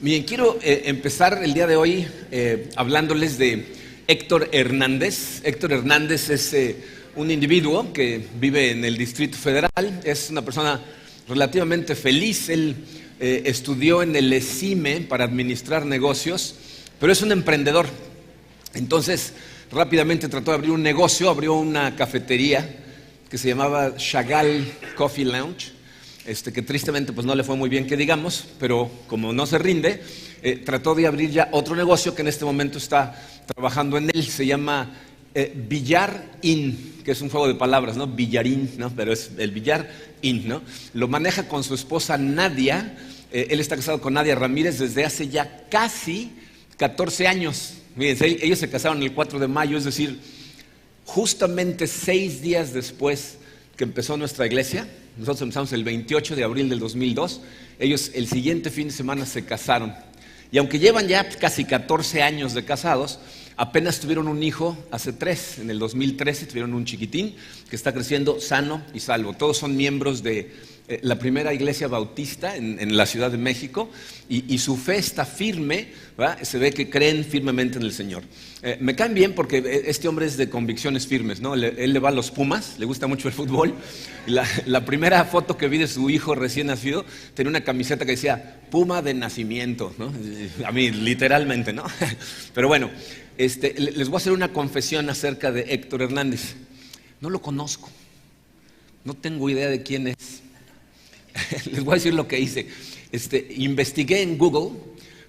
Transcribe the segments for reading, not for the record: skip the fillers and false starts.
Bien, quiero empezar el día de hoy hablándoles de Héctor Hernández. Héctor Hernández es un individuo que vive en el Distrito Federal, es una persona relativamente feliz. Él estudió en el ESIME para administrar negocios, pero es un emprendedor. Entonces, rápidamente trató de abrir un negocio, abrió una cafetería que se llamaba Chagall Coffee Lounge. Que tristemente pues no le fue muy bien que digamos, pero como no se rinde, trató de abrir ya otro negocio que en este momento está trabajando en él. Se llama Billar Inn, que es un juego de palabras, ¿no? Billarín, ¿no? Pero es el Billar Inn, ¿no? Lo maneja con su esposa Nadia. Él está casado con Nadia Ramírez desde hace ya casi 14 años. Fíjense, ellos se casaron el 4 de mayo, es decir, justamente 6 días después que empezó nuestra iglesia. Nosotros empezamos el 28 de abril del 2002, ellos el siguiente fin de semana se casaron. Y aunque llevan ya casi 14 años de casados, apenas tuvieron un hijo hace 3, en el 2013 tuvieron un chiquitín que está creciendo sano y salvo. Todos son miembros de la primera iglesia bautista en la Ciudad de México y su fe está firme, ¿verdad? Se ve que creen firmemente en el Señor. Me caen bien porque este hombre es de convicciones firmes, ¿no? Él le va a los Pumas, le gusta mucho el fútbol. La primera foto que vi de su hijo recién nacido tenía una camiseta que decía Puma de nacimiento, ¿no? A mí literalmente, ¿no? Pero bueno, les voy a hacer una confesión acerca de Héctor Hernández. No lo conozco, no tengo idea de quién es. Les voy a decir lo que hice. Investigué en Google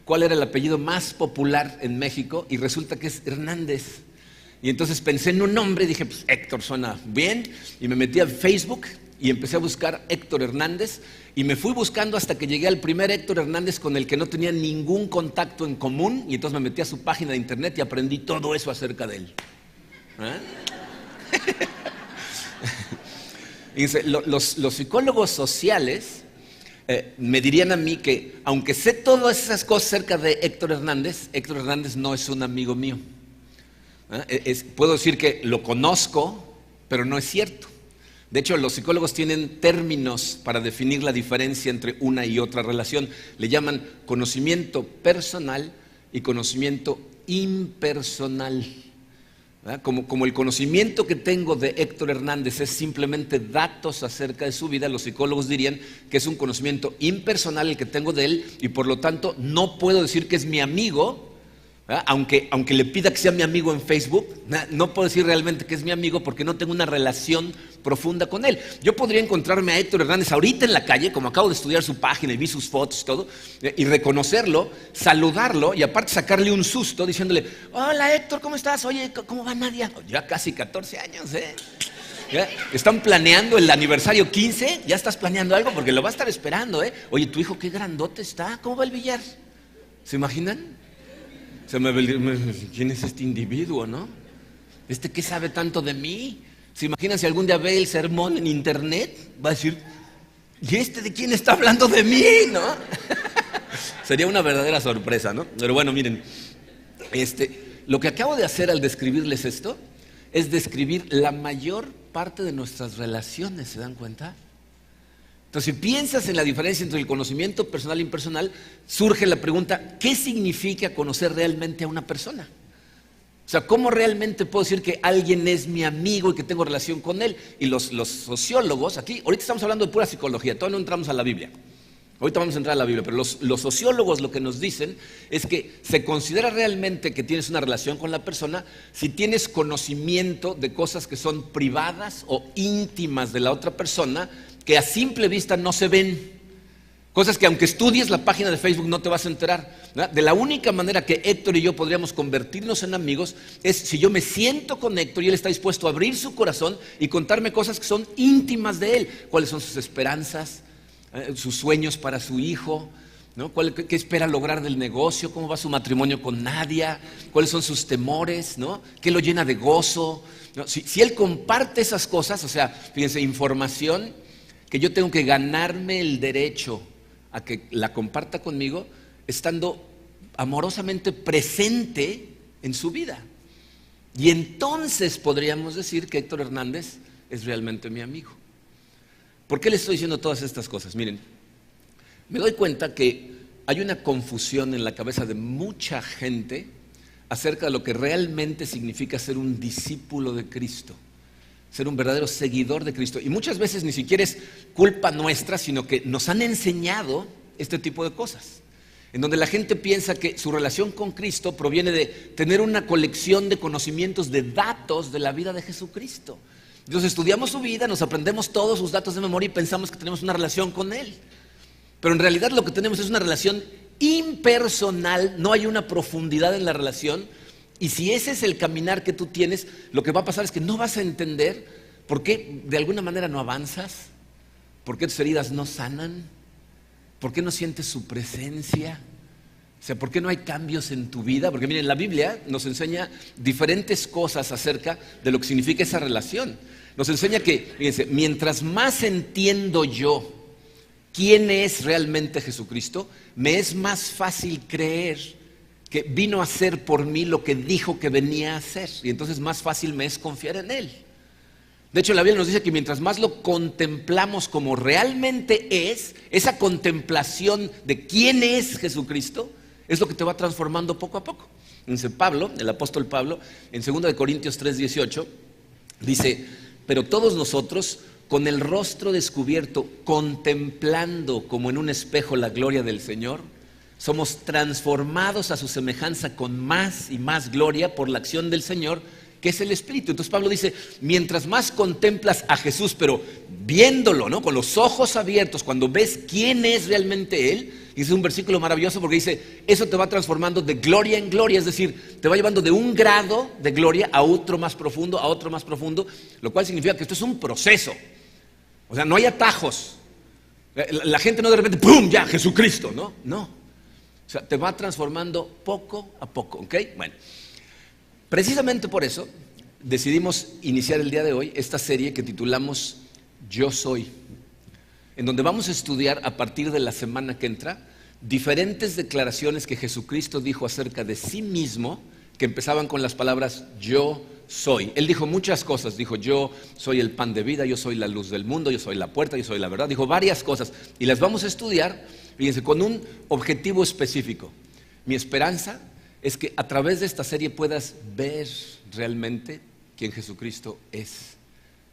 cuál era el apellido más popular en México y resulta que es Hernández. Y entonces pensé en un nombre y dije, pues Héctor suena bien. Y me metí a Facebook y empecé a buscar Héctor Hernández. Y me fui buscando hasta que llegué al primer Héctor Hernández con el que no tenía ningún contacto en común. Y entonces me metí a su página de internet y aprendí todo eso acerca de él. Fíjense, los psicólogos sociales me dirían a mí que, aunque sé todas esas cosas acerca de Héctor Hernández no es un amigo mío. Puedo decir que lo conozco, pero no es cierto. De hecho, los psicólogos tienen términos para definir la diferencia entre una y otra relación. Le llaman conocimiento personal y conocimiento impersonal. Como el conocimiento que tengo de Héctor Hernández es simplemente datos acerca de su vida, los psicólogos dirían que es un conocimiento impersonal el que tengo de él y por lo tanto no puedo decir que es mi amigo, aunque le pida que sea mi amigo en Facebook, no puedo decir realmente que es mi amigo porque no tengo una relación profunda con él. Yo podría encontrarme a Héctor Hernández ahorita en la calle, como acabo de estudiar su página y vi sus fotos y todo, y reconocerlo, saludarlo y aparte sacarle un susto diciéndole, hola Héctor, ¿cómo estás? Oye, ¿cómo va Nadia? Ya casi 14 años, ¿Ya? ¿Están planeando el aniversario 15? ¿Ya estás planeando algo? Porque lo va a estar esperando, Oye, tu hijo qué grandote está, ¿cómo va el billar? ¿Se imaginan? ¿Quién es este individuo, no? ¿Qué sabe tanto de mí? ¿Se imaginan si algún día ve el sermón en internet? Va a decir, ¿y de quién está hablando de mí, no? Sería una verdadera sorpresa, ¿no? Pero bueno, miren, lo que acabo de hacer al describirles esto es describir la mayor parte de nuestras relaciones, ¿se dan cuenta? Entonces, si piensas en la diferencia entre el conocimiento personal e impersonal, surge la pregunta, ¿qué significa conocer realmente a una persona? O sea, ¿cómo realmente puedo decir que alguien es mi amigo y que tengo relación con él? Y los sociólogos, ahorita estamos hablando de pura psicología, todavía no entramos a la Biblia. Ahorita vamos a entrar a la Biblia, pero los sociólogos lo que nos dicen es que se considera realmente que tienes una relación con la persona si tienes conocimiento de cosas que son privadas o íntimas de la otra persona, que a simple vista no se ven. Cosas que aunque estudies la página de Facebook no te vas a enterar, ¿verdad? De la única manera que Héctor y yo podríamos convertirnos en amigos es si yo me siento con Héctor y él está dispuesto a abrir su corazón y contarme cosas que son íntimas de él. ¿Cuáles son sus esperanzas? Sus sueños para su hijo, ¿no? ¿Qué espera lograr del negocio? ¿Cómo va su matrimonio con Nadia? ¿Cuáles son sus temores? ¿No? ¿Qué lo llena de gozo? ¿No? Si él comparte esas cosas, o sea, fíjense, información que yo tengo que ganarme el derecho a que la comparta conmigo, estando amorosamente presente en su vida. Y entonces podríamos decir que Héctor Hernández es realmente mi amigo. ¿Por qué le estoy diciendo todas estas cosas? Miren, me doy cuenta que hay una confusión en la cabeza de mucha gente acerca de lo que realmente significa ser un discípulo de Cristo, ser un verdadero seguidor de Cristo. Y muchas veces ni siquiera es culpa nuestra, sino que nos han enseñado este tipo de cosas, en donde la gente piensa que su relación con Cristo proviene de tener una colección de conocimientos, de datos de la vida de Jesucristo. Entonces estudiamos su vida, nos aprendemos todos sus datos de memoria y pensamos que tenemos una relación con Él. Pero en realidad lo que tenemos es una relación impersonal, no hay una profundidad en la relación. Y si ese es el caminar que tú tienes, lo que va a pasar es que no vas a entender por qué de alguna manera no avanzas, por qué tus heridas no sanan, por qué no sientes su presencia, o sea, por qué no hay cambios en tu vida. Porque miren, la Biblia nos enseña diferentes cosas acerca de lo que significa esa relación. Nos enseña que, fíjense, mientras más entiendo yo quién es realmente Jesucristo, me es más fácil creer que vino a hacer por mí lo que dijo que venía a hacer, y entonces más fácil me es confiar en Él. De hecho, la Biblia nos dice que mientras más lo contemplamos como realmente es, esa contemplación de quién es Jesucristo, es lo que te va transformando poco a poco. Dice Pablo, el apóstol Pablo, en 2 Corintios 3:18, dice: pero todos nosotros, con el rostro descubierto, contemplando como en un espejo la gloria del Señor, somos transformados a su semejanza con más y más gloria por la acción del Señor, que es el Espíritu. Entonces Pablo dice, mientras más contemplas a Jesús, pero viéndolo, ¿no?, con los ojos abiertos, cuando ves quién es realmente Él, y es un versículo maravilloso porque dice, eso te va transformando de gloria en gloria, es decir, te va llevando de un grado de gloria a otro más profundo, a otro más profundo, lo cual significa que esto es un proceso. O sea, no hay atajos. La gente no de repente, ¡pum!, ya, Jesucristo, no. O sea, te va transformando poco a poco, ¿ok? Bueno, precisamente por eso decidimos iniciar el día de hoy esta serie que titulamos Yo Soy, en donde vamos a estudiar a partir de la semana que entra diferentes declaraciones que Jesucristo dijo acerca de sí mismo, que empezaban con las palabras yo soy. Él dijo muchas cosas, dijo yo soy el pan de vida, yo soy la luz del mundo, yo soy la puerta, yo soy la verdad, dijo varias cosas y las vamos a estudiar, fíjense, con un objetivo específico. Mi esperanza es que a través de esta serie puedas ver realmente quién Jesucristo es,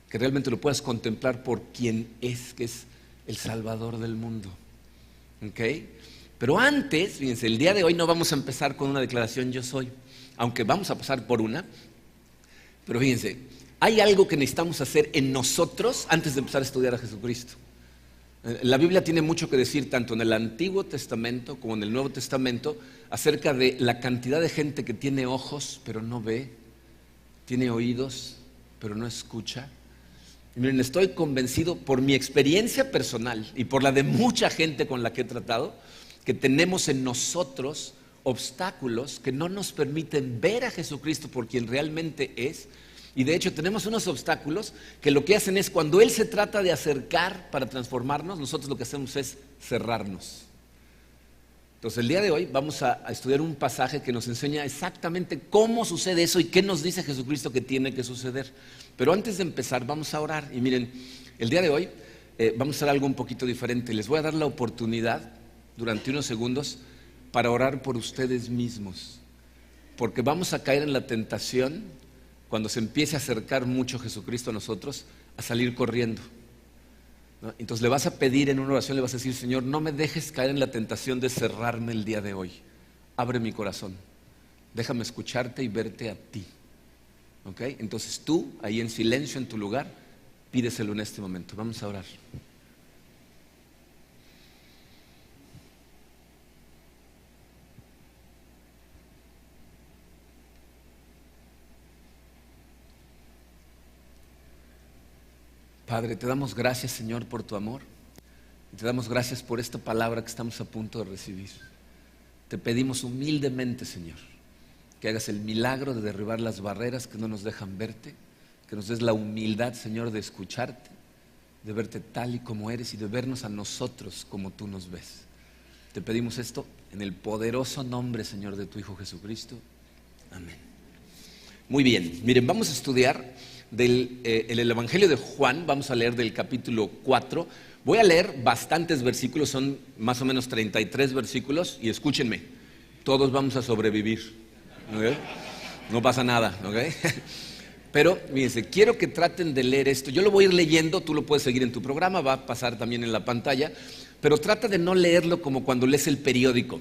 que realmente lo puedas contemplar por quién es, que es el Salvador del mundo, ¿ok? Pero antes, fíjense, el día de hoy no vamos a empezar con una declaración yo soy, aunque vamos a pasar por una, pero fíjense, hay algo que necesitamos hacer en nosotros antes de empezar a estudiar a Jesucristo. La Biblia tiene mucho que decir, tanto en el Antiguo Testamento como en el Nuevo Testamento, acerca de la cantidad de gente que tiene ojos pero no ve, tiene oídos pero no escucha. Y miren, estoy convencido por mi experiencia personal y por la de mucha gente con la que he tratado, que tenemos en nosotros obstáculos que no nos permiten ver a Jesucristo por quien realmente es. Y de hecho tenemos unos obstáculos que lo que hacen es, cuando Él se trata de acercar para transformarnos, nosotros lo que hacemos es cerrarnos. Entonces el día de hoy vamos a estudiar un pasaje que nos enseña exactamente cómo sucede eso y qué nos dice Jesucristo que tiene que suceder. Pero antes de empezar vamos a orar. Y miren, el día de hoy vamos a hacer algo un poquito diferente. Les voy a dar la oportunidad durante unos segundos para orar por ustedes mismos, porque vamos a caer en la tentación, cuando se empiece a acercar mucho Jesucristo a nosotros, a salir corriendo, ¿no? Entonces le vas a pedir en una oración, le vas a decir, Señor, no me dejes caer en la tentación de cerrarme el día de hoy. Abre mi corazón, déjame escucharte y verte a ti, ¿ok? Entonces tú, ahí en silencio en tu lugar, pídeselo en este momento. Vamos a orar. Padre, te damos gracias, Señor, por tu amor. Y te damos gracias por esta palabra que estamos a punto de recibir. Te pedimos humildemente, Señor, que hagas el milagro de derribar las barreras que no nos dejan verte, que nos des la humildad, Señor, de escucharte, de verte tal y como eres y de vernos a nosotros como tú nos ves. Te pedimos esto en el poderoso nombre, Señor, de tu Hijo Jesucristo. Amén. Muy bien, miren, vamos a estudiar el Evangelio de Juan, vamos a leer del capítulo 4, Voy a leer bastantes versículos, son más o menos 33 versículos, y escúchenme, todos vamos a sobrevivir, ¿ok? No pasa nada, ¿ok? Pero, fíjense, quiero que traten de leer esto. Yo lo voy a ir leyendo, tú lo puedes seguir en tu programa, va a pasar también en la pantalla, pero trata de no leerlo como cuando lees el periódico.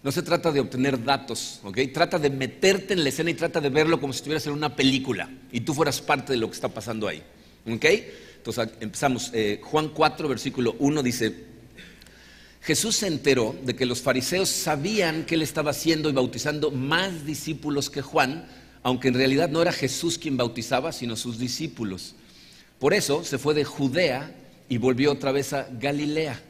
No se trata de obtener datos, ¿ok? Trata de meterte en la escena y trata de verlo como si estuvieras en una película y tú fueras parte de lo que está pasando ahí, ¿ok? Entonces empezamos. Juan 4, versículo 1 dice: Jesús se enteró de que los fariseos sabían que él estaba haciendo y bautizando más discípulos que Juan, aunque en realidad no era Jesús quien bautizaba, sino sus discípulos. Por eso se fue de Judea y volvió otra vez a Galilea.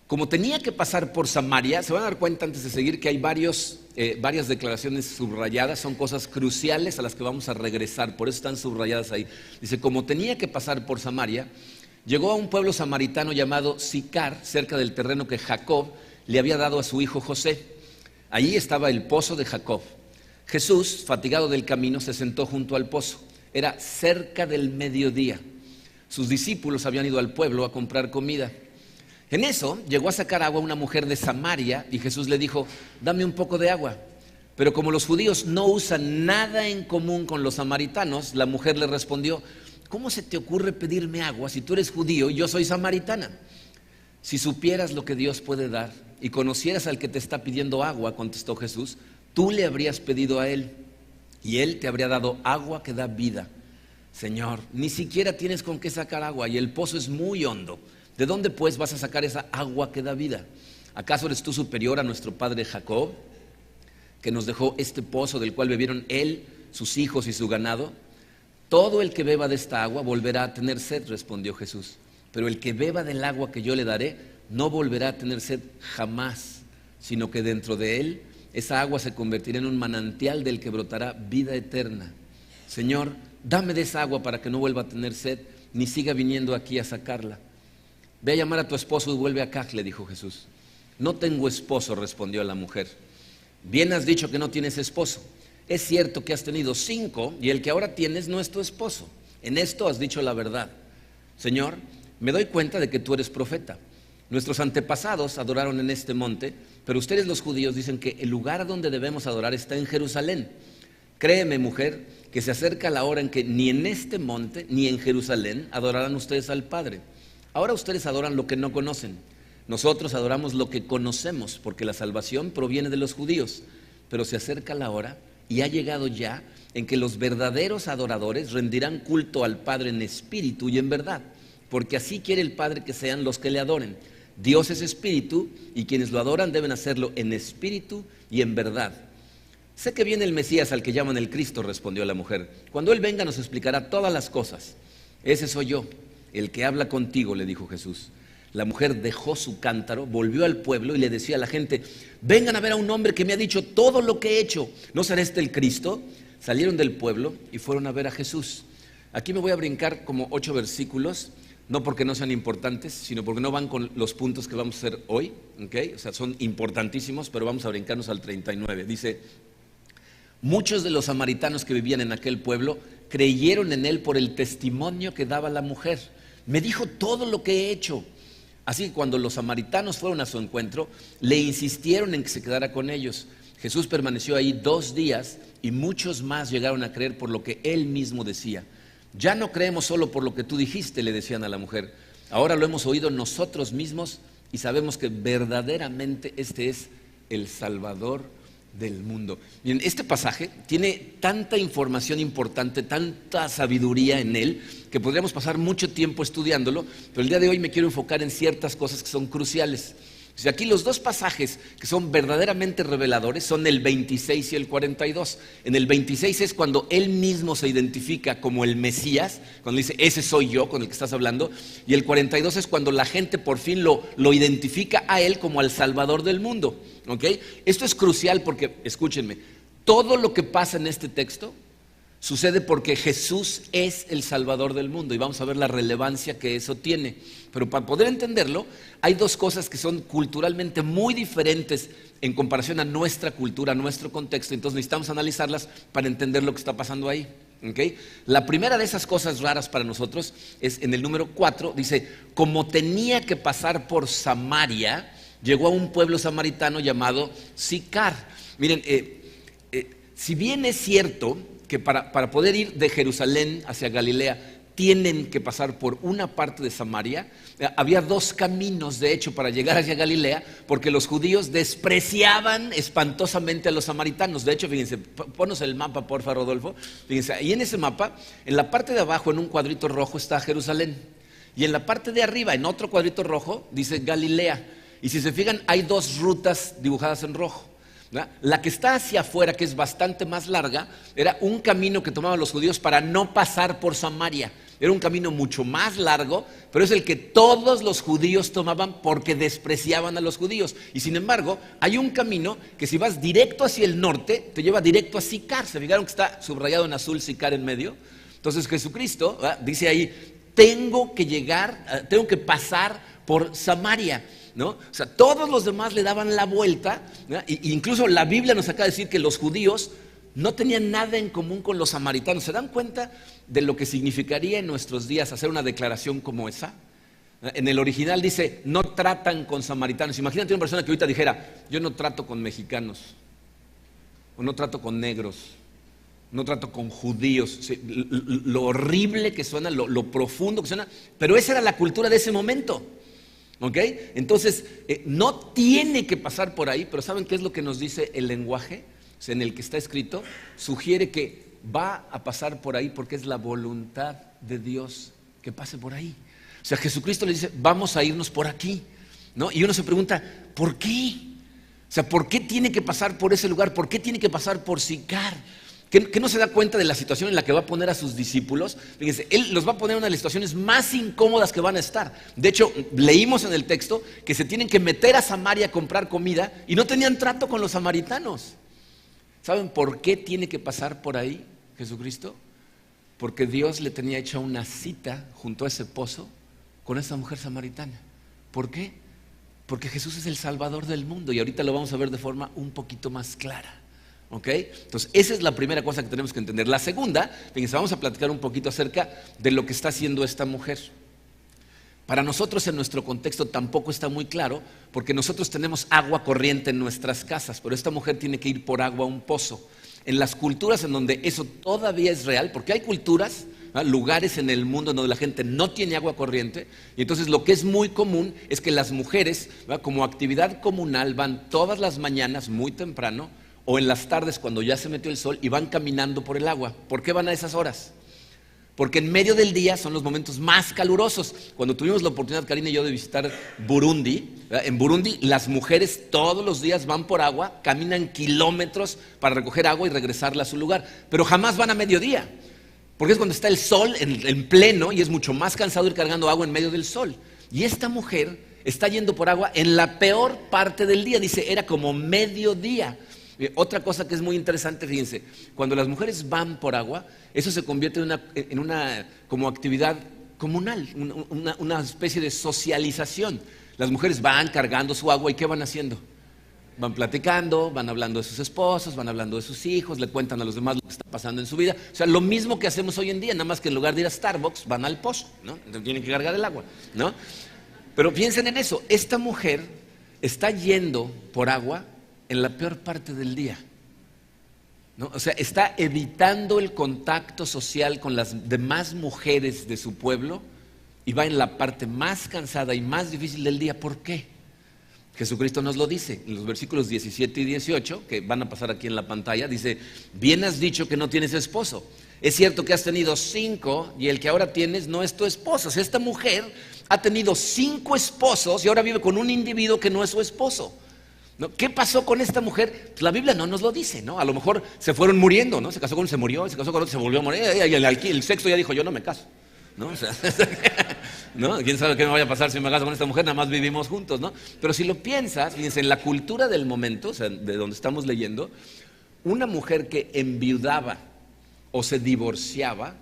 Como tenía que pasar por Samaria, se van a dar cuenta antes de seguir que hay varias declaraciones subrayadas, son cosas cruciales a las que vamos a regresar, por eso están subrayadas ahí. Dice, como tenía que pasar por Samaria, llegó a un pueblo samaritano llamado Sicar, cerca del terreno que Jacob le había dado a su hijo José. Allí estaba el pozo de Jacob. Jesús, fatigado del camino, se sentó junto al pozo. Era cerca del mediodía. Sus discípulos habían ido al pueblo a comprar comida. En eso llegó a sacar agua una mujer de Samaria y Jesús le dijo, dame un poco de agua. Pero como los judíos no usan nada en común con los samaritanos, la mujer le respondió, ¿cómo se te ocurre pedirme agua si tú eres judío y yo soy samaritana? Si supieras lo que Dios puede dar y conocieras al que te está pidiendo agua, contestó Jesús, tú le habrías pedido a él y él te habría dado agua que da vida. Señor, ni siquiera tienes con qué sacar agua y el pozo es muy hondo. ¿De dónde pues vas a sacar esa agua que da vida? ¿Acaso eres tú superior a nuestro padre Jacob, que nos dejó este pozo del cual bebieron él, sus hijos y su ganado? Todo el que beba de esta agua volverá a tener sed, respondió Jesús. Pero el que beba del agua que yo le daré no volverá a tener sed jamás, sino que dentro de él esa agua se convertirá en un manantial del que brotará vida eterna. Señor, dame de esa agua para que no vuelva a tener sed, ni siga viniendo aquí a sacarla. Ve a llamar a tu esposo y vuelve acá, le dijo Jesús. No tengo esposo, respondió la mujer. Bien has dicho que no tienes esposo. Es cierto que has tenido 5 y el que ahora tienes no es tu esposo. En esto has dicho la verdad. Señor, me doy cuenta de que tú eres profeta. Nuestros antepasados adoraron en este monte, pero ustedes los judíos dicen que el lugar a donde debemos adorar está en Jerusalén. Créeme, mujer, que se acerca la hora en que ni en este monte ni en Jerusalén adorarán ustedes al Padre. Ahora ustedes adoran lo que no conocen. Nosotros adoramos lo que conocemos, porque la salvación proviene de los judíos. Pero se acerca la hora, y ha llegado ya, en que los verdaderos adoradores rendirán culto al Padre en espíritu y en verdad, porque así quiere el Padre que sean los que le adoren. Dios es espíritu, y quienes lo adoran deben hacerlo en espíritu y en verdad. Sé que viene el Mesías al que llaman el Cristo, respondió la mujer. Cuando Él venga nos explicará todas las cosas. Ese soy yo, el que habla contigo, le dijo Jesús. La mujer dejó su cántaro, volvió al pueblo y le decía a la gente, vengan a ver a un hombre que me ha dicho todo lo que he hecho. ¿No será este el Cristo? Salieron del pueblo y fueron a ver a Jesús. Aquí me voy a brincar como 8 versículos, no porque no sean importantes, sino porque no van con los puntos que vamos a hacer hoy, ¿okay? O sea, son importantísimos, pero vamos a brincarnos al 39. Dice, muchos de los samaritanos que vivían en aquel pueblo creyeron en él por el testimonio que daba la mujer. Me dijo todo lo que he hecho. Así que cuando los samaritanos fueron a su encuentro, le insistieron en que se quedara con ellos. Jesús permaneció ahí 2 días y muchos más llegaron a creer por lo que él mismo decía. Ya no creemos solo por lo que tú dijiste, le decían a la mujer. Ahora lo hemos oído nosotros mismos y sabemos que verdaderamente este es el Salvador del mundo. Bien, este pasaje tiene tanta información importante, tanta sabiduría en él, que podríamos pasar mucho tiempo estudiándolo, pero el día de hoy me quiero enfocar en ciertas cosas que son cruciales. O sea, aquí los 2 pasajes que son verdaderamente reveladores son el 26 y el 42. En el 26 es cuando él mismo se identifica como el Mesías, cuando dice, ese soy yo con el que estás hablando, y el 42 es cuando la gente por fin lo identifica a él como al Salvador del mundo. ¿Okay? Esto es crucial porque, escúchenme, todo lo que pasa en este texto sucede porque Jesús es el Salvador del mundo y vamos a ver la relevancia que eso tiene. Pero para poder entenderlo, hay 2 cosas que son culturalmente muy diferentes en comparación a nuestra cultura, a nuestro contexto. Entonces necesitamos analizarlas para entender lo que está pasando ahí. ¿ok? La primera de esas cosas raras para nosotros es en el número 4, dice, como tenía que pasar por Samaria, llegó a un pueblo samaritano llamado Sicar. Miren, si bien es cierto que para poder ir de Jerusalén hacia Galilea tienen que pasar por una parte de Samaria, había dos caminos de hecho para llegar hacia Galilea, porque los judíos despreciaban espantosamente a los samaritanos. De hecho, fíjense, ponos el mapa porfa, Rodolfo. Fíjense, ahí en ese mapa, en la parte de abajo en un cuadrito rojo está Jerusalén, y en la parte de arriba en otro cuadrito rojo dice Galilea. Y si se fijan, hay dos rutas dibujadas en rojo. La que está hacia afuera, que es bastante más larga, era un camino que tomaban los judíos para no pasar por Samaria. Era un camino mucho más largo, pero es el que todos los judíos tomaban porque despreciaban a los judíos. Y sin embargo, hay un camino que si vas directo hacia el norte, te lleva directo a Sicar. ¿Se fijaron que está subrayado en azul Sicar en medio? Entonces Jesucristo dice ahí, tengo que pasar por Samaria, ¿no? O sea, todos los demás le daban la vuelta, ¿no? Incluso la Biblia nos acaba de decir que los judíos no tenían nada en común con los samaritanos. ¿Se dan cuenta de lo que significaría en nuestros días hacer una declaración como esa? En el original dice, no tratan con samaritanos. Imagínate una persona que ahorita dijera, yo no trato con mexicanos, o no trato con negros, no trato con judíos. Sí, lo horrible que suena, lo profundo que suena, pero esa era la cultura de ese momento. ¿Ok? Entonces, no tiene que pasar por ahí, pero ¿saben qué es lo que nos dice el lenguaje? O sea, en el que está escrito, sugiere que va a pasar por ahí porque es la voluntad de Dios que pase por ahí. O sea, Jesucristo le dice, vamos a irnos por aquí, ¿no? Y uno se pregunta, ¿por qué? O sea, ¿por qué tiene que pasar por ese lugar? ¿Por qué tiene que pasar por Sicar? ¿Que no se da cuenta de la situación en la que va a poner a sus discípulos? Fíjense, Él los va a poner en una de las situaciones más incómodas que van a estar. De hecho, leímos en el texto que se tienen que meter a Samaria a comprar comida y no tenían trato con los samaritanos. ¿Saben por qué tiene que pasar por ahí Jesucristo? Porque Dios le tenía hecha una cita junto a ese pozo con esa mujer samaritana. ¿Por qué? Porque Jesús es el Salvador del mundo y ahorita lo vamos a ver de forma un poquito más clara. ¿Ok? Entonces, esa es la primera cosa que tenemos que entender. La segunda, fíjense, vamos a platicar un poquito acerca de lo que está haciendo esta mujer. Para nosotros en nuestro contexto tampoco está muy claro, porque nosotros tenemos agua corriente en nuestras casas, pero esta mujer tiene que ir por agua a un pozo. En las culturas en donde eso todavía es real, porque hay culturas, lugares en el mundo donde la gente no tiene agua corriente, y entonces lo que es muy común es que las mujeres, como actividad comunal, van todas las mañanas muy temprano, o en las tardes cuando ya se metió el sol y van caminando por el agua. ¿Por qué van a esas horas? Porque en medio del día son los momentos más calurosos. Cuando tuvimos la oportunidad, Karina y yo, de visitar Burundi, en Burundi las mujeres todos los días van por agua, caminan kilómetros para recoger agua y regresarla a su lugar, pero jamás van a mediodía, porque es cuando está el sol en pleno y es mucho más cansado ir cargando agua en medio del sol. Y esta mujer está yendo por agua en la peor parte del día, dice, era como mediodía. Otra cosa que es muy interesante, fíjense, cuando las mujeres van por agua, eso se convierte en una como actividad comunal, una especie de socialización. Las mujeres van cargando su agua y ¿qué van haciendo? Van platicando, van hablando de sus esposos, van hablando de sus hijos, le cuentan a los demás lo que está pasando en su vida. O sea, lo mismo que hacemos hoy en día, nada más que en lugar de ir a Starbucks, van al pozo, ¿no? Entonces tienen que cargar el agua, ¿no? Pero piensen en eso, esta mujer está yendo por agua en la peor parte del día, ¿no? O sea, está evitando el contacto social con las demás mujeres de su pueblo y va en la parte más cansada y más difícil del día. ¿Por qué? Jesucristo nos lo dice en los versículos 17 y 18, que van a pasar aquí en la pantalla. Dice, bien has dicho que no tienes esposo. Es cierto que has tenido 5 y el que ahora tienes no es tu esposo. O sea, esta mujer ha tenido 5 esposos y ahora vive con un individuo que no es su esposo, ¿no? ¿Qué pasó con esta mujer? Pues la Biblia no nos lo dice, ¿no? A lo mejor se fueron muriendo, ¿no? Se casó con uno, se murió, se casó con otro, se volvió a morir, y el sexto ya dijo, yo no me caso, ¿no? O sea, ¿no? ¿Quién sabe qué me vaya a pasar si me caso con esta mujer? Nada más vivimos juntos, ¿no? Pero si lo piensas, fíjense, en la cultura del momento, o sea, de donde estamos leyendo, una mujer que enviudaba o se divorciaba,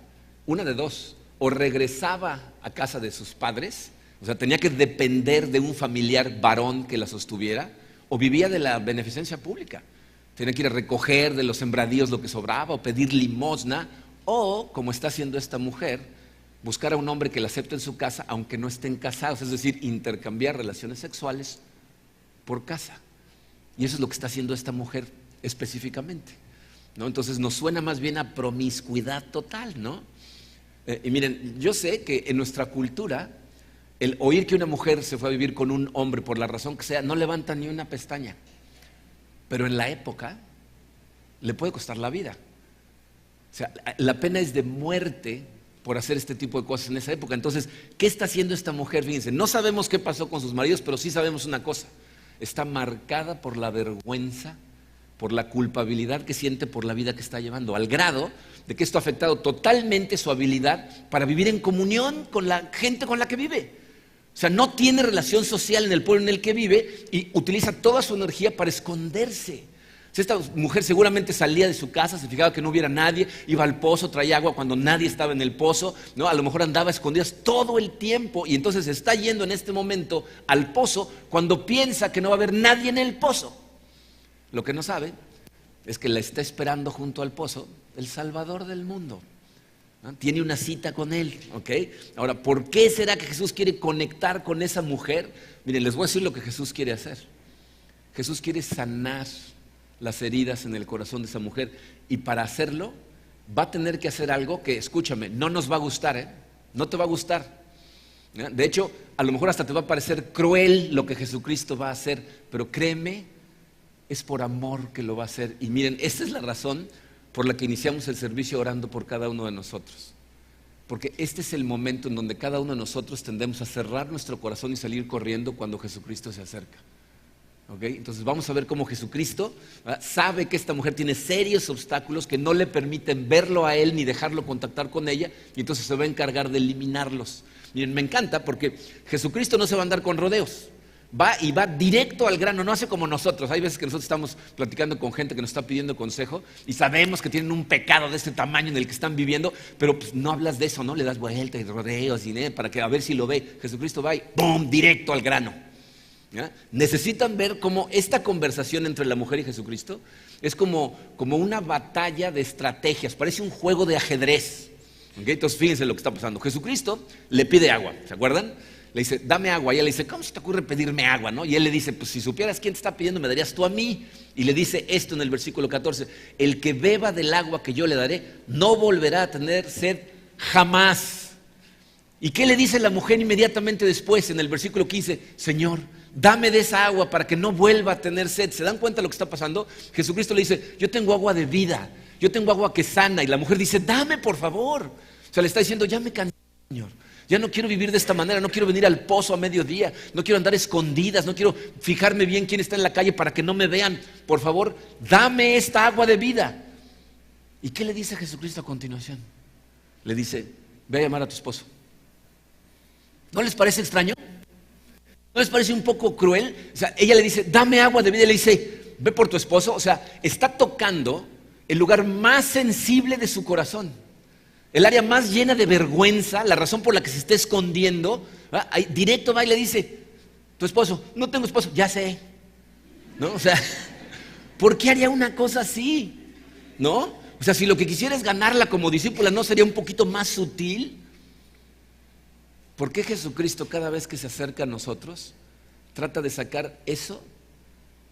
una de dos, o regresaba a casa de sus padres, o sea, tenía que depender de un familiar varón que la sostuviera, o vivía de la beneficencia pública. Tenía que ir a recoger de los sembradíos lo que sobraba, o pedir limosna, O, como está haciendo esta mujer, buscar a un hombre que la acepte en su casa aunque no estén casados, es decir, intercambiar relaciones sexuales por casa. Y eso es lo que está haciendo esta mujer específicamente, ¿no? Entonces nos suena más bien a promiscuidad total, ¿no? Y miren, yo sé que en nuestra cultura el oír que una mujer se fue a vivir con un hombre por la razón que sea no levanta ni una pestaña, pero en la época le puede costar la vida. O sea, la pena es de muerte por hacer este tipo de cosas en esa época. Entonces, ¿qué está haciendo esta mujer? Fíjense, no sabemos qué pasó con sus maridos, pero sí sabemos una cosa: está marcada por la vergüenza, por la culpabilidad que siente por la vida que está llevando, al grado de que esto ha afectado totalmente su habilidad para vivir en comunión con la gente con la que vive. O sea, no tiene relación social en el pueblo en el que vive y utiliza toda su energía para esconderse. O sea, esta mujer seguramente salía de su casa, se fijaba que no hubiera nadie, iba al pozo, traía agua cuando nadie estaba en el pozo, ¿no? A lo mejor andaba a escondidas todo el tiempo y entonces está yendo en este momento al pozo cuando piensa que no va a haber nadie en el pozo. Lo que no sabe es que la está esperando junto al pozo el Salvador del mundo, ¿no? Tiene una cita con él, ¿ok? Ahora, ¿por qué será que Jesús quiere conectar con esa mujer? Miren, les voy a decir lo que Jesús quiere hacer. Jesús quiere sanar las heridas en el corazón de esa mujer, y para hacerlo va a tener que hacer algo que, escúchame, no nos va a gustar, ¿eh? No te va a gustar. De hecho, a lo mejor hasta te va a parecer cruel lo que Jesucristo va a hacer, pero créeme, es por amor que lo va a hacer. Y miren, esta es la razón por la que iniciamos el servicio orando por cada uno de nosotros, porque este es el momento en donde cada uno de nosotros tendemos a cerrar nuestro corazón y salir corriendo cuando Jesucristo se acerca. ¿Okay? Entonces vamos a ver cómo Jesucristo, ¿verdad?, sabe que esta mujer tiene serios obstáculos que no le permiten verlo a él ni dejarlo contactar con ella, y entonces se va a encargar de eliminarlos. Miren, me encanta porque Jesucristo no se va a andar con rodeos, va y va directo al grano, no hace como nosotros. Hay veces que nosotros estamos platicando con gente que nos está pidiendo consejo y sabemos que tienen un pecado de este tamaño en el que están viviendo, pero pues no hablas de eso, no le das vueltas y rodeos y para que a ver si lo ve. Jesucristo va y ¡pum!, directo al grano. ¿Ya? Necesitan ver cómo esta conversación entre la mujer y Jesucristo es como una batalla de estrategias, parece un juego de ajedrez. ¿Okay? Entonces fíjense lo que está pasando. Jesucristo le pide agua, ¿se acuerdan? Le dice, dame agua, y ella le dice, ¿cómo se te ocurre pedirme agua? ¿No? Y él le dice, pues si supieras quién te está pidiendo, me darías tú a mí. Y le dice esto en el versículo 14, el que beba del agua que yo le daré, no volverá a tener sed jamás. ¿Y qué le dice la mujer inmediatamente después en el versículo 15? Señor, dame de esa agua para que no vuelva a tener sed. ¿Se dan cuenta de lo que está pasando? Jesucristo le dice, yo tengo agua de vida, yo tengo agua que sana. Y la mujer dice, dame por favor. O sea, le está diciendo, ya me cansé, Señor. Ya no quiero vivir de esta manera, no quiero venir al pozo a mediodía, no quiero andar escondidas, no quiero fijarme bien quién está en la calle para que no me vean. Por favor, dame esta agua de vida. ¿Y qué le dice Jesucristo a continuación? Le dice, ve a llamar a tu esposo. ¿No les parece extraño? ¿No les parece un poco cruel? O sea, ella le dice, dame agua de vida, y le dice, ve por tu esposo. O sea, está tocando el lugar más sensible de su corazón, el área más llena de vergüenza, la razón por la que se está escondiendo. Ahí, directo va y le dice, tu esposo, no tengo esposo, ya sé, ¿no? O sea, ¿por qué haría una cosa así? ¿No? O sea, si lo que quisiera es ganarla como discípula, ¿no sería un poquito más sutil? ¿Por qué Jesucristo cada vez que se acerca a nosotros trata de sacar eso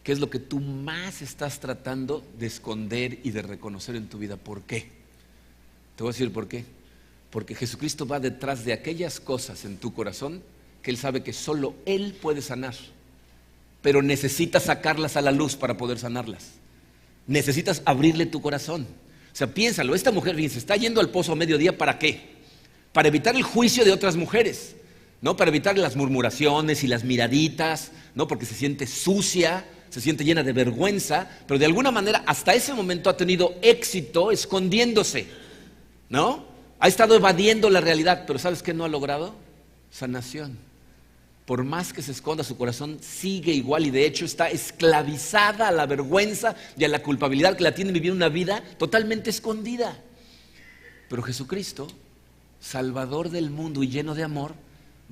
que es lo que tú más estás tratando de esconder y de reconocer en tu vida? ¿Por qué? Te voy a decir por qué. Porque Jesucristo va detrás de aquellas cosas en tu corazón que Él sabe que solo Él puede sanar, pero necesitas sacarlas a la luz para poder sanarlas. Necesitas abrirle tu corazón. O sea, piénsalo, esta mujer, fíjense, está yendo al pozo a mediodía, ¿para qué? Para evitar el juicio de otras mujeres, ¿no? Para evitar las murmuraciones y las miraditas, ¿no? Porque se siente sucia, se siente llena de vergüenza, pero de alguna manera hasta ese momento ha tenido éxito escondiéndose, ¿no? Ha estado evadiendo la realidad, pero ¿sabes qué no ha logrado? Sanación. Por más que se esconda, su corazón sigue igual, y de hecho está esclavizada a la vergüenza y a la culpabilidad que la tiene vivir una vida totalmente escondida. Pero Jesucristo, Salvador del mundo y lleno de amor,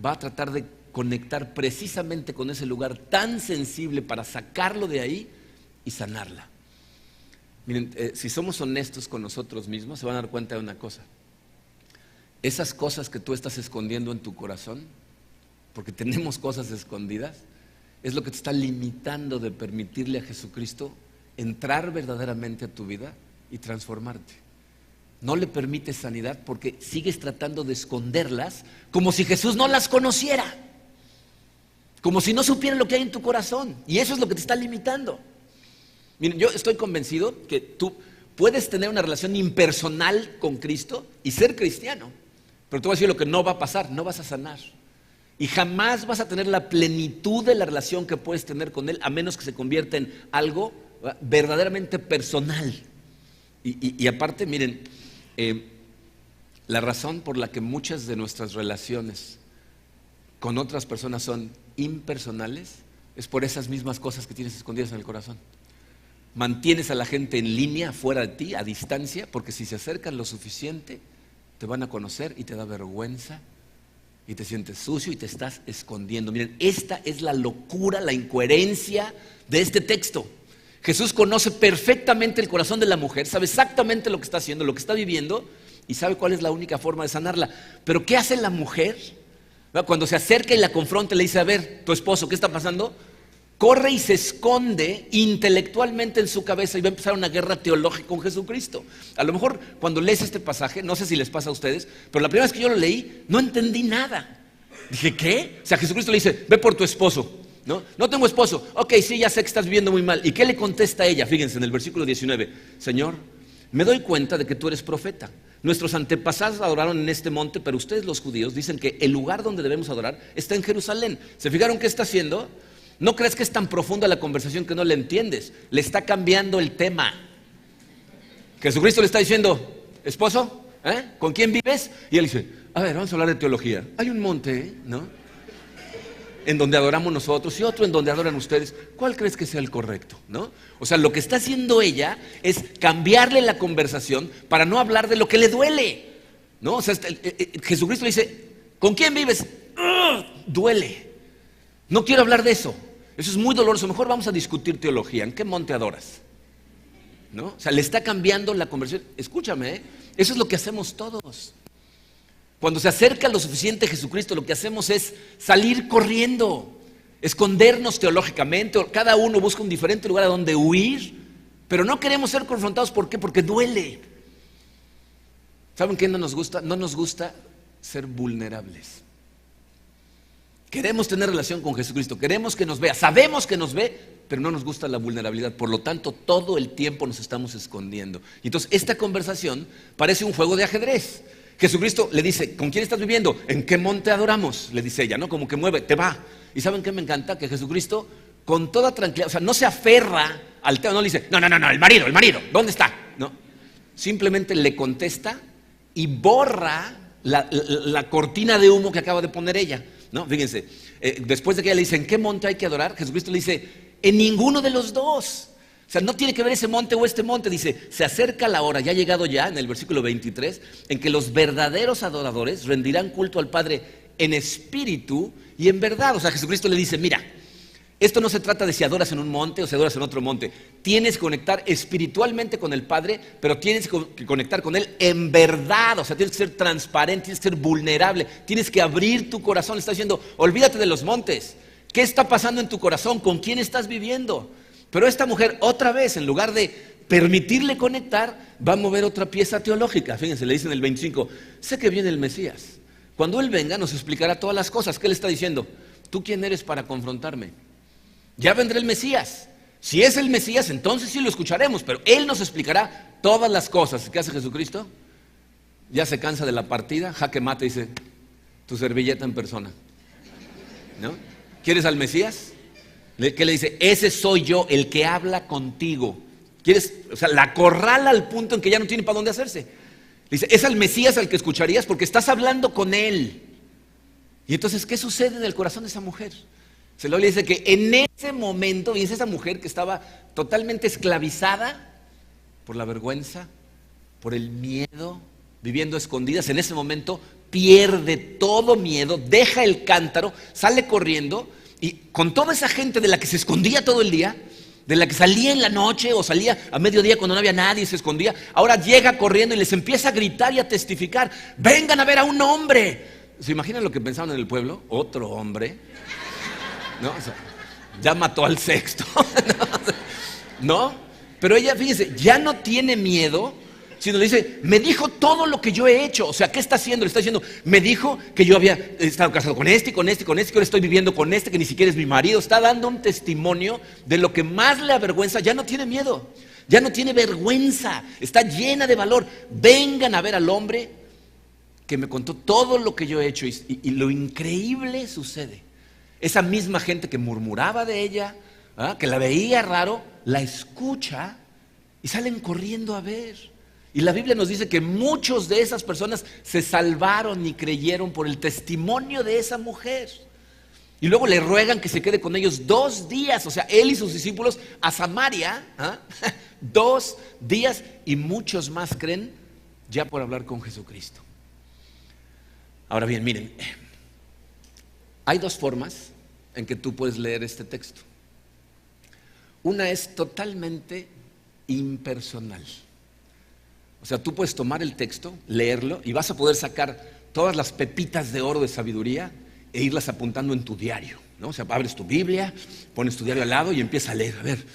va a tratar de conectar precisamente con ese lugar tan sensible para sacarlo de ahí y sanarla. Miren, si somos honestos con nosotros mismos, se van a dar cuenta de una cosa. Esas cosas que tú estás escondiendo en tu corazón, porque tenemos cosas escondidas, es lo que te está limitando de permitirle a Jesucristo entrar verdaderamente a tu vida y transformarte. No le permites sanidad porque sigues tratando de esconderlas como si Jesús no las conociera, como si no supiera lo que hay en tu corazón, y eso es lo que te está limitando. Miren, yo estoy convencido que tú puedes tener una relación impersonal con Cristo y ser cristiano, pero te voy a decir lo que no va a pasar: no vas a sanar. Y jamás vas a tener la plenitud de la relación que puedes tener con Él, a menos que se convierta en algo verdaderamente personal. Y aparte, miren, la razón por la que muchas de nuestras relaciones con otras personas son impersonales es por esas mismas cosas que tienes escondidas en el corazón. Mantienes a la gente en línea, fuera de ti, a distancia, porque si se acercan lo suficiente, te van a conocer y te da vergüenza y te sientes sucio y te estás escondiendo. Miren, esta es la locura, la incoherencia de este texto. Jesús conoce perfectamente el corazón de la mujer, sabe exactamente lo que está haciendo, lo que está viviendo, y sabe cuál es la única forma de sanarla. Pero ¿qué hace la mujer? Cuando se acerca y la confronta, le dice: a ver, tu esposo, ¿qué está pasando? Corre y se esconde intelectualmente en su cabeza y va a empezar una guerra teológica con Jesucristo. A lo mejor cuando lees este pasaje, no sé si les pasa a ustedes, pero la primera vez que yo lo leí, no entendí nada. Dije, ¿qué? O sea, Jesucristo le dice: ve por tu esposo. No tengo esposo. Ok, sí, ya sé que estás viviendo muy mal. ¿Y qué le contesta a ella? Fíjense en el versículo 19. Señor, me doy cuenta de que tú eres profeta. Nuestros antepasados adoraron en este monte, pero ustedes los judíos dicen que el lugar donde debemos adorar está en Jerusalén. ¿Se fijaron qué está haciendo? No crees que es tan profunda la conversación que no la entiendes. Le está cambiando el tema. Jesucristo le está diciendo: esposo, ¿con quién vives? Y él dice: a ver, vamos a hablar de teología. Hay un monte, ¿no?, en donde adoramos nosotros y otro en donde adoran ustedes. ¿Cuál crees que sea el correcto? ¿No? O sea, lo que está haciendo ella es cambiarle la conversación para no hablar de lo que le duele, ¿no? O sea, Jesucristo le dice: ¿con quién vives? Duele. No quiero hablar de eso. Eso es muy doloroso. Mejor vamos a discutir teología. ¿En qué monte adoras? ¿No? O sea, le está cambiando la conversación. Escúchame, eso es lo que hacemos todos. Cuando se acerca lo suficiente a Jesucristo, lo que hacemos es salir corriendo, escondernos teológicamente, o cada uno busca un diferente lugar a donde huir, pero no queremos ser confrontados. ¿Por qué? Porque duele. ¿Saben qué no nos gusta? No nos gusta ser vulnerables. Queremos tener relación con Jesucristo, queremos que nos vea, sabemos que nos ve, pero no nos gusta la vulnerabilidad. Por lo tanto, todo el tiempo nos estamos escondiendo. Y entonces esta conversación parece un juego de ajedrez. Jesucristo le dice: ¿con quién estás viviendo? ¿En qué monte adoramos? Le dice ella, ¿no? Como que mueve, te va. ¿Y saben qué me encanta? Que Jesucristo, con toda tranquilidad, o sea, no se aferra al tema, no le dice: no, el marido, ¿dónde está? No, simplemente le contesta y borra la cortina de humo que acaba de poner ella, ¿no? Fíjense, después de que ella le dice: ¿en qué monte hay que adorar? Jesucristo le dice: en ninguno de los dos. O sea, no tiene que ver ese monte o este monte. Dice: se acerca la hora, ya ha llegado ya, en el versículo 23, en que los verdaderos adoradores rendirán culto al Padre en espíritu y en verdad. O sea, Jesucristo le dice: mira, esto no se trata de si adoras en un monte o si adoras en otro monte. Tienes que conectar espiritualmente con el Padre, pero tienes que conectar con Él en verdad. O sea, tienes que ser transparente, tienes que ser vulnerable, tienes que abrir tu corazón. Le está diciendo: olvídate de los montes. ¿Qué está pasando en tu corazón? ¿Con quién estás viviendo? Pero esta mujer, otra vez, en lugar de permitirle conectar, va a mover otra pieza teológica. Fíjense, le dice en el 25: sé que viene el Mesías. Cuando Él venga nos explicará todas las cosas. ¿Qué le está diciendo? ¿Tú quién eres para confrontarme? Ya vendrá el Mesías. Si es el Mesías, entonces sí lo escucharemos, pero Él nos explicará todas las cosas. ¿Qué hace Jesucristo? Ya se cansa de la partida, jaque mate, dice: tu servilleta en persona, ¿no? ¿Quieres al Mesías? ¿Qué le dice? Ese soy yo, el que habla contigo. ¿Quieres? O sea, la acorrala al punto en que ya no tiene para dónde hacerse. Le dice: es al Mesías al que escucharías porque estás hablando con Él. Y entonces, ¿qué sucede en el corazón de esa mujer? Se lo le dice que en ese momento, y es esa mujer que estaba totalmente esclavizada por la vergüenza, por el miedo, viviendo escondidas, en ese momento pierde todo miedo, deja el cántaro, sale corriendo. Y con toda esa gente de la que se escondía todo el día, de la que salía en la noche o salía a mediodía cuando no había nadie y se escondía, ahora llega corriendo y les empieza a gritar y a testificar: vengan a ver a un hombre. ¿Se imaginan lo que pensaban en el pueblo? Otro hombre, ¿no? O sea, ya mató al sexto, ¿no? Pero ella, fíjense, ya no tiene miedo, sino le dice: me dijo todo lo que yo he hecho. O sea, ¿qué está haciendo? Le está diciendo: me dijo que yo había estado casado con este, con este, con este, que ahora estoy viviendo con este, que ni siquiera es mi marido. Está dando un testimonio de lo que más le avergüenza. Ya no tiene miedo, ya no tiene vergüenza, está llena de valor. Vengan a ver al hombre que me contó todo lo que yo he hecho. Y lo increíble sucede: esa misma gente que murmuraba de ella, que la veía raro, la escucha y salen corriendo a ver. Y la Biblia nos dice que muchos de esas personas se salvaron y creyeron por el testimonio de esa mujer. Y luego le ruegan que se quede con ellos 2 días, o sea, él y sus discípulos a Samaria, 2 días, y muchos más creen ya por hablar con Jesucristo. Ahora bien, miren, hay 2 formas en que tú puedes leer este texto. Una es totalmente impersonal. O sea, tú puedes tomar el texto, leerlo, y vas a poder sacar todas las pepitas de oro de sabiduría e irlas apuntando en tu diario, ¿no? O sea, abres tu Biblia, pones tu diario al lado y empiezas a leer. A ver,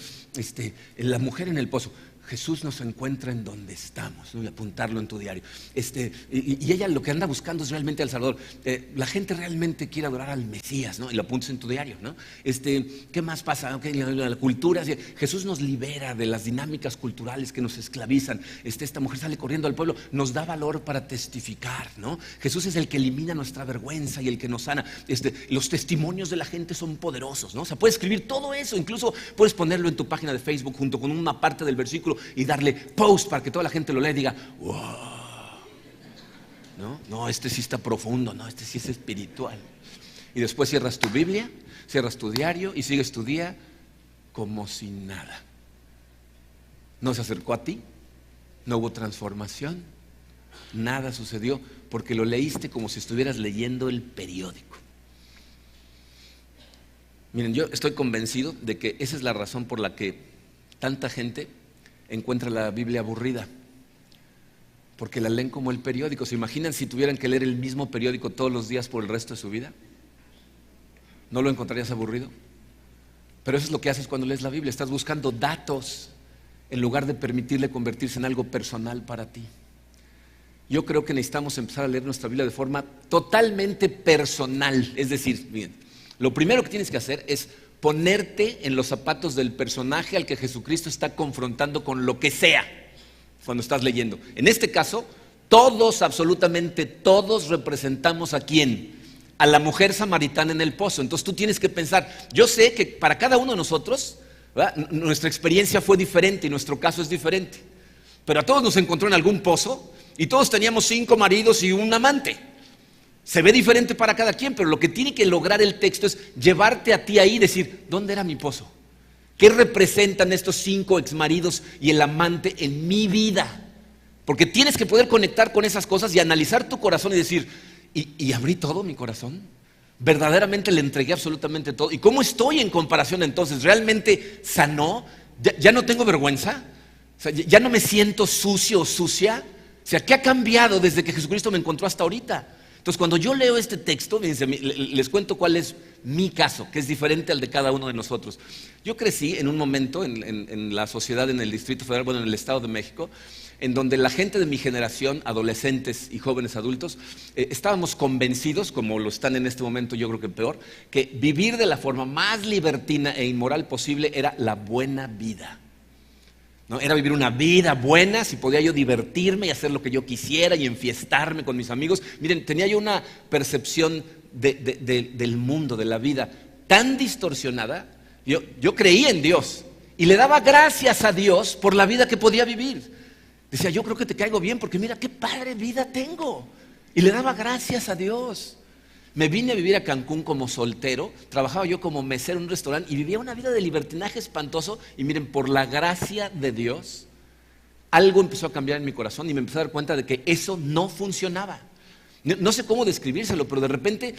la mujer en el pozo. Jesús nos encuentra en donde estamos, ¿no? Y apuntarlo en tu diario. Y ella lo que anda buscando es realmente al Salvador. La gente realmente quiere adorar al Mesías, ¿no? Y lo apuntas en tu diario, ¿no? ¿Qué más pasa? Okay, la cultura. Jesús nos libera de las dinámicas culturales que nos esclavizan. Esta mujer sale corriendo al pueblo, nos da valor para testificar, ¿no? Jesús es el que elimina nuestra vergüenza y el que nos sana. Los testimonios de la gente son poderosos, ¿no? O sea, puedes escribir todo eso, incluso puedes ponerlo en tu página de Facebook junto con una parte del versículo y darle post para que toda la gente lo lea y diga: wow, no, este sí está profundo, no, este sí es espiritual. Y después cierras tu Biblia, cierras tu diario y sigues tu día como si nada. No se acercó a ti, no hubo transformación, nada sucedió, porque lo leíste como si estuvieras leyendo el periódico. Miren, yo estoy convencido de que esa es la razón por la que tanta gente encuentra la Biblia aburrida, porque la leen como el periódico. ¿Se imaginan si tuvieran que leer el mismo periódico todos los días por el resto de su vida? ¿No lo encontrarías aburrido? Pero eso es lo que haces cuando lees la Biblia. Estás buscando datos en lugar de permitirle convertirse en algo personal para ti. Yo creo que necesitamos empezar a leer nuestra Biblia de forma totalmente personal. Es decir, miren, lo primero que tienes que hacer es ponerte en los zapatos del personaje al que Jesucristo está confrontando con lo que sea cuando estás leyendo. En este caso, todos, absolutamente todos, representamos ¿a quién? A la mujer samaritana en el pozo. Entonces tú tienes que pensar, yo sé que para cada uno de nosotros, ¿verdad?, nuestra experiencia fue diferente y nuestro caso es diferente, pero a todos nos encontró en algún pozo y todos teníamos 5 maridos y un amante. Se ve diferente para cada quien, pero lo que tiene que lograr el texto es llevarte a ti ahí y decir: ¿dónde era mi pozo? ¿Qué representan estos 5 exmaridos y el amante en mi vida? Porque tienes que poder conectar con esas cosas y analizar tu corazón y decir: ¿y abrí todo mi corazón? ¿Verdaderamente le entregué absolutamente todo? ¿Y cómo estoy en comparación entonces? ¿Realmente sanó? ¿Ya no tengo vergüenza? O sea, ¿ya no me siento sucio o sucia? O sea, ¿qué ha cambiado desde que Jesucristo me encontró hasta ahorita? Entonces, cuando yo leo este texto, les cuento cuál es mi caso, que es diferente al de cada uno de nosotros. Yo crecí en un momento en la sociedad, en el Distrito Federal, bueno, en el Estado de México, en donde la gente de mi generación, adolescentes y jóvenes adultos, estábamos convencidos, como lo están en este momento, yo creo que peor, que vivir de la forma más libertina e inmoral posible era la buena vida, ¿no? Era vivir una vida buena, si podía yo divertirme y hacer lo que yo quisiera y enfiestarme con mis amigos. Miren, tenía yo una percepción del mundo, de la vida, tan distorsionada. Yo creía en Dios y le daba gracias a Dios por la vida que podía vivir. Decía: yo creo que te caigo bien porque mira qué padre vida tengo. Y le daba gracias a Dios. Me vine a vivir a Cancún como soltero, trabajaba yo como mesero en un restaurante y vivía una vida de libertinaje espantoso. Y miren, por la gracia de Dios, algo empezó a cambiar en mi corazón y me empecé a dar cuenta de que eso no funcionaba. No sé cómo describírselo, pero de repente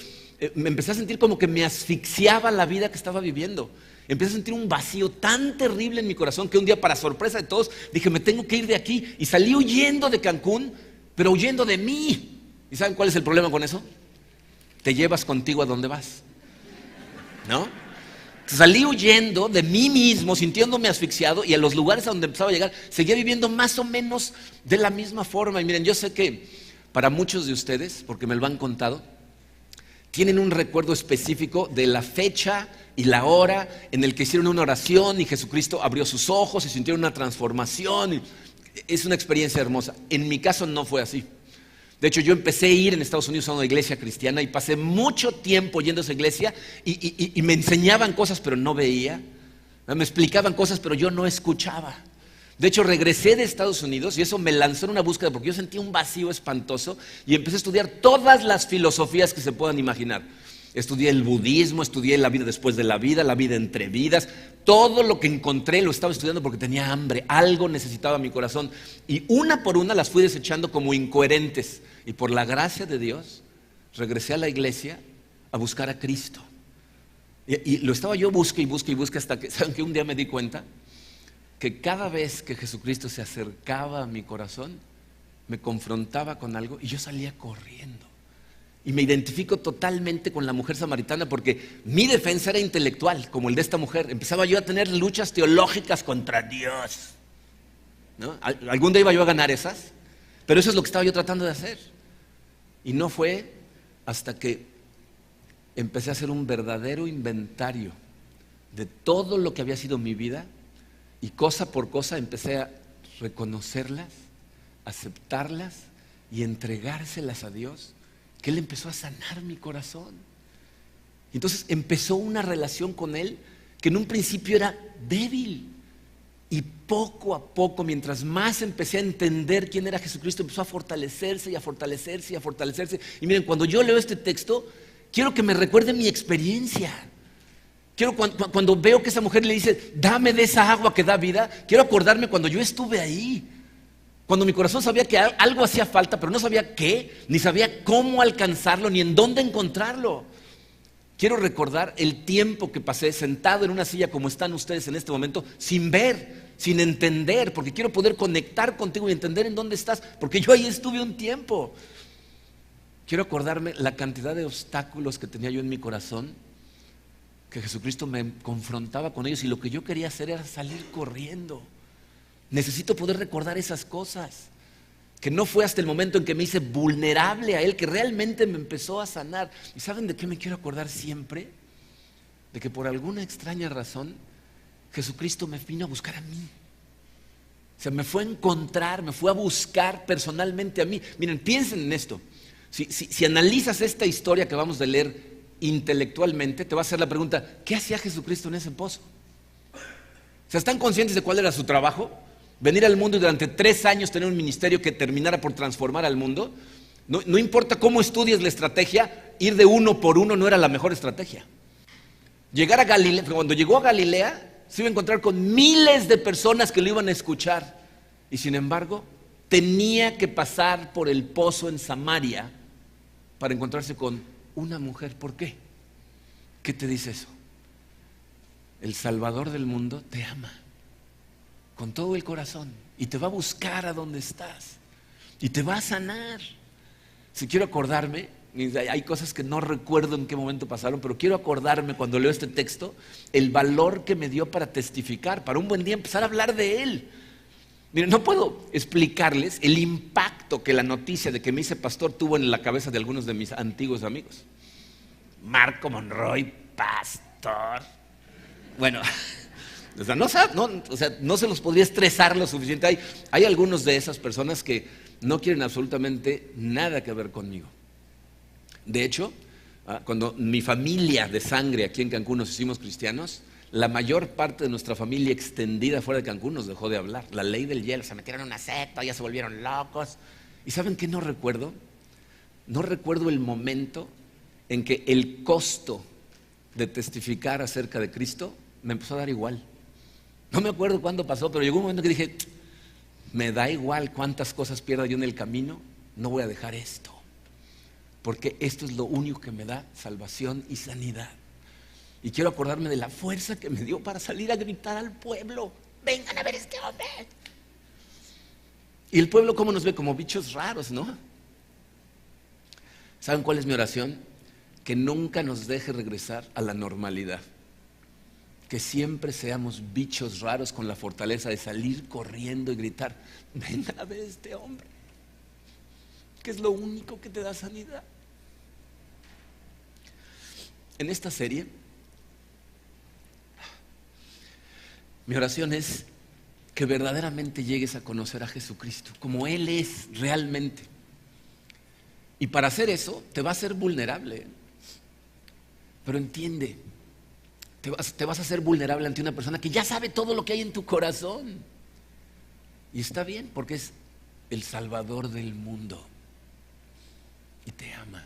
me empecé a sentir como que me asfixiaba la vida que estaba viviendo. Empecé a sentir un vacío tan terrible en mi corazón que un día, para sorpresa de todos, dije, me tengo que ir de aquí. Y salí huyendo de Cancún, pero huyendo de mí. ¿Y saben cuál es el problema con eso? Te llevas contigo a donde vas, ¿no? Salí huyendo de mí mismo, sintiéndome asfixiado, y a los lugares a donde empezaba a llegar, seguía viviendo más o menos de la misma forma. Y miren, yo sé que para muchos de ustedes, porque me lo han contado, tienen un recuerdo específico de la fecha y la hora en el que hicieron una oración y Jesucristo abrió sus ojos y sintieron una transformación. Es una experiencia hermosa. En mi caso no fue así. De hecho, yo empecé a ir en Estados Unidos a una iglesia cristiana y pasé mucho tiempo yendo a esa iglesia y me enseñaban cosas, pero no veía. Me explicaban cosas, pero yo no escuchaba. De hecho, regresé de Estados Unidos y eso me lanzó en una búsqueda porque yo sentía un vacío espantoso y empecé a estudiar todas las filosofías que se puedan imaginar. Estudié el budismo, estudié la vida después de la vida entre vidas. Todo lo que encontré lo estaba estudiando porque tenía hambre, algo necesitaba mi corazón. Y una por una las fui desechando como incoherentes. Y por la gracia de Dios, regresé a la iglesia a buscar a Cristo. Y lo estaba yo busque y busque hasta que, ¿saben qué? Un día me di cuenta que cada vez que Jesucristo se acercaba a mi corazón, me confrontaba con algo y yo salía corriendo. Y me identifico totalmente con la mujer samaritana porque mi defensa era intelectual, como el de esta mujer. Empezaba yo a tener luchas teológicas contra Dios, ¿no? Algún día iba yo a ganar esas, pero eso es lo que estaba yo tratando de hacer. Y no fue hasta que empecé a hacer un verdadero inventario de todo lo que había sido mi vida y cosa por cosa empecé a reconocerlas, aceptarlas y entregárselas a Dios, que Él empezó a sanar mi corazón. Entonces empezó una relación con Él que en un principio era débil. Y poco a poco, mientras más empecé a entender quién era Jesucristo, empezó a fortalecerse y a fortalecerse y a fortalecerse. Y miren, cuando yo leo este texto, quiero que me recuerde mi experiencia. Quiero cuando veo que esa mujer le dice, dame de esa agua que da vida, quiero acordarme cuando yo estuve ahí. Cuando mi corazón sabía que algo hacía falta, pero no sabía qué, ni sabía cómo alcanzarlo, ni en dónde encontrarlo. Quiero recordar el tiempo que pasé sentado en una silla como están ustedes en este momento, sin ver, sin entender, porque quiero poder conectar contigo y entender en dónde estás, porque yo ahí estuve un tiempo. Quiero acordarme la cantidad de obstáculos que tenía yo en mi corazón, que Jesucristo me confrontaba con ellos y lo que yo quería hacer era salir corriendo. Necesito poder recordar esas cosas, que no fue hasta el momento en que me hice vulnerable a Él que realmente me empezó a sanar. ¿Y saben de qué me quiero acordar siempre? De que por alguna extraña razón Jesucristo me vino a buscar a mí. O sea, me fue a encontrar, me fue a buscar personalmente a mí. Miren, piensen en esto. Si analizas esta historia que vamos a leer intelectualmente, te va a hacer la pregunta, ¿qué hacía Jesucristo en ese pozo? O sea, ¿están conscientes de cuál era su trabajo? Venir al mundo y durante 3 años tener un ministerio que terminara por transformar al mundo. No importa cómo estudies la estrategia, ir de uno por uno no era la mejor estrategia. Llegar a Galilea, cuando llegó a Galilea, se iba a encontrar con miles de personas que lo iban a escuchar. Y sin embargo, tenía que pasar por el pozo en Samaria para encontrarse con una mujer. ¿Por qué? ¿Qué te dice eso? El Salvador del mundo te ama con todo el corazón y te va a buscar a donde estás y te va a sanar. Si quiero acordarme, hay cosas que no recuerdo en qué momento pasaron, pero quiero acordarme cuando leo este texto el valor que me dio para testificar, para un buen día empezar a hablar de Él. Miren, no puedo explicarles el impacto que la noticia de que me hice pastor tuvo en la cabeza de algunos de mis antiguos amigos. Marco Monroy, pastor. Bueno, no se los podría estresar lo suficiente. Hay algunos de esas personas que no quieren absolutamente nada que ver conmigo. De hecho, cuando mi familia de sangre aquí en Cancún nos hicimos cristianos, la mayor parte de nuestra familia extendida fuera de Cancún nos dejó de hablar. La ley del hielo, se metieron en una secta, ya se volvieron locos. ¿Y saben qué no recuerdo? No recuerdo el momento en que el costo de testificar acerca de Cristo me empezó a dar igual. No me acuerdo cuándo pasó, pero llegó un momento que dije, me da igual cuántas cosas pierda yo en el camino, no voy a dejar esto. porque esto es lo único que me da salvación y sanidad. Y quiero acordarme de la fuerza que me dio para salir a gritar al pueblo: vengan a ver este hombre. Y el pueblo, ¿cómo nos ve? Como bichos raros, ¿no? ¿Saben cuál es mi oración? Que nunca nos deje regresar a la normalidad. Que siempre seamos bichos raros con la fortaleza de salir corriendo y gritar: vengan a ver este hombre, que es lo único que te da sanidad. En esta serie, mi oración es que verdaderamente llegues a conocer a Jesucristo como Él es realmente. Y para hacer eso te va a ser vulnerable. Pero entiende, te vas a hacer vulnerable ante una persona que ya sabe todo lo que hay en tu corazón. Y está bien, porque es el Salvador del mundo y te ama.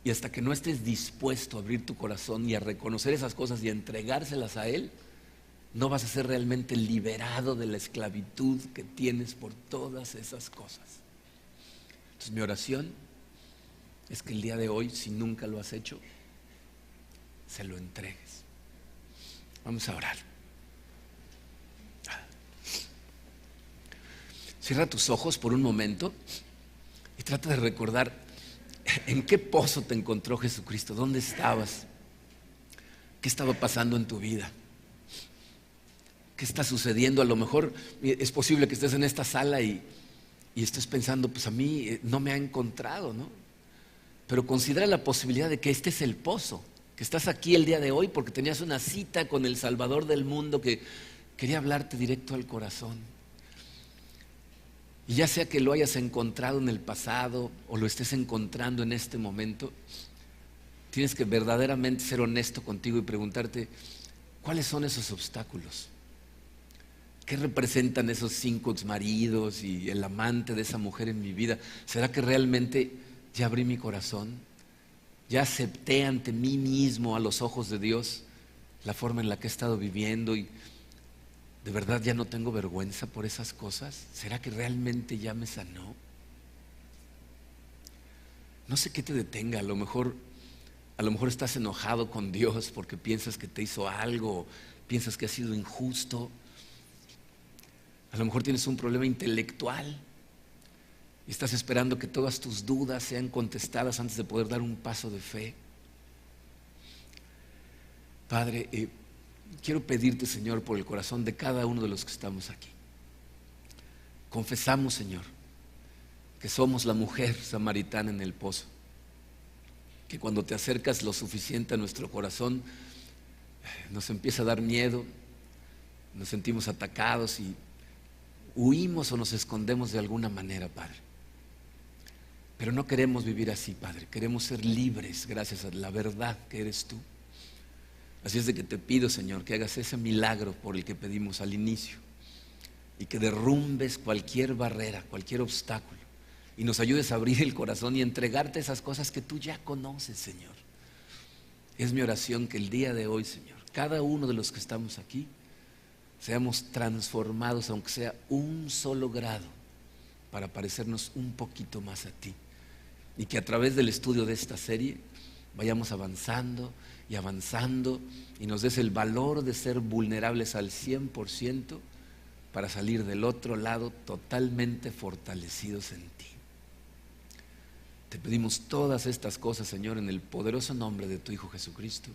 Y hasta que no estés dispuesto a abrir tu corazón y a reconocer esas cosas y a entregárselas a Él, no vas a ser realmente liberado de la esclavitud que tienes por todas esas cosas. Entonces mi oración es que el día de hoy, si nunca lo has hecho, se lo entregues. Vamos a orar. Cierra tus ojos por un momento y trata de recordar en qué pozo te encontró Jesucristo, dónde estabas, qué estaba pasando en tu vida, qué está sucediendo. A lo mejor es posible que estés en esta sala y estés pensando: pues a mí no me ha encontrado, ¿no? Pero considera la posibilidad de que este es el pozo, que estás aquí el día de hoy porque tenías una cita con el Salvador del mundo que quería hablarte directo al corazón. Y ya sea que lo hayas encontrado en el pasado o lo estés encontrando en este momento, tienes que verdaderamente ser honesto contigo y preguntarte: ¿cuáles son esos obstáculos? ¿Qué representan esos 5 exmaridos y el amante de esa mujer en mi vida? ¿Será que realmente ya abrí mi corazón? ¿Ya acepté ante mí mismo, a los ojos de Dios, la forma en la que he estado viviendo? ¿Y de verdad ya no tengo vergüenza por esas cosas? ¿Será que realmente ya me sanó? No sé qué te detenga. A lo mejor estás enojado con Dios porque piensas que te hizo algo, piensas que ha sido injusto. A lo mejor tienes un problema intelectual y estás esperando que todas tus dudas sean contestadas antes de poder dar un paso de fe. Padre, quiero pedirte, Señor, por el corazón de cada uno de los que estamos aquí. Confesamos, Señor, que somos la mujer samaritana en el pozo, que cuando te acercas lo suficiente a nuestro corazón, nos empieza a dar miedo, nos sentimos atacados y huimos o nos escondemos de alguna manera, Padre. Pero no queremos vivir así, Padre. Queremos ser libres gracias a la verdad que eres tú. Así es de que te pido, Señor, que hagas ese milagro por el que pedimos al inicio y que derrumbes cualquier barrera, cualquier obstáculo y nos ayudes a abrir el corazón y entregarte esas cosas que tú ya conoces, Señor. Es mi oración que el día de hoy, Señor, cada uno de los que estamos aquí seamos transformados, aunque sea un solo grado, para parecernos un poquito más a ti. Y que a través del estudio de esta serie vayamos avanzando y avanzando y nos des el valor de ser vulnerables al 100% para salir del otro lado totalmente fortalecidos en ti. Te pedimos todas estas cosas, Señor, en el poderoso nombre de tu Hijo Jesucristo.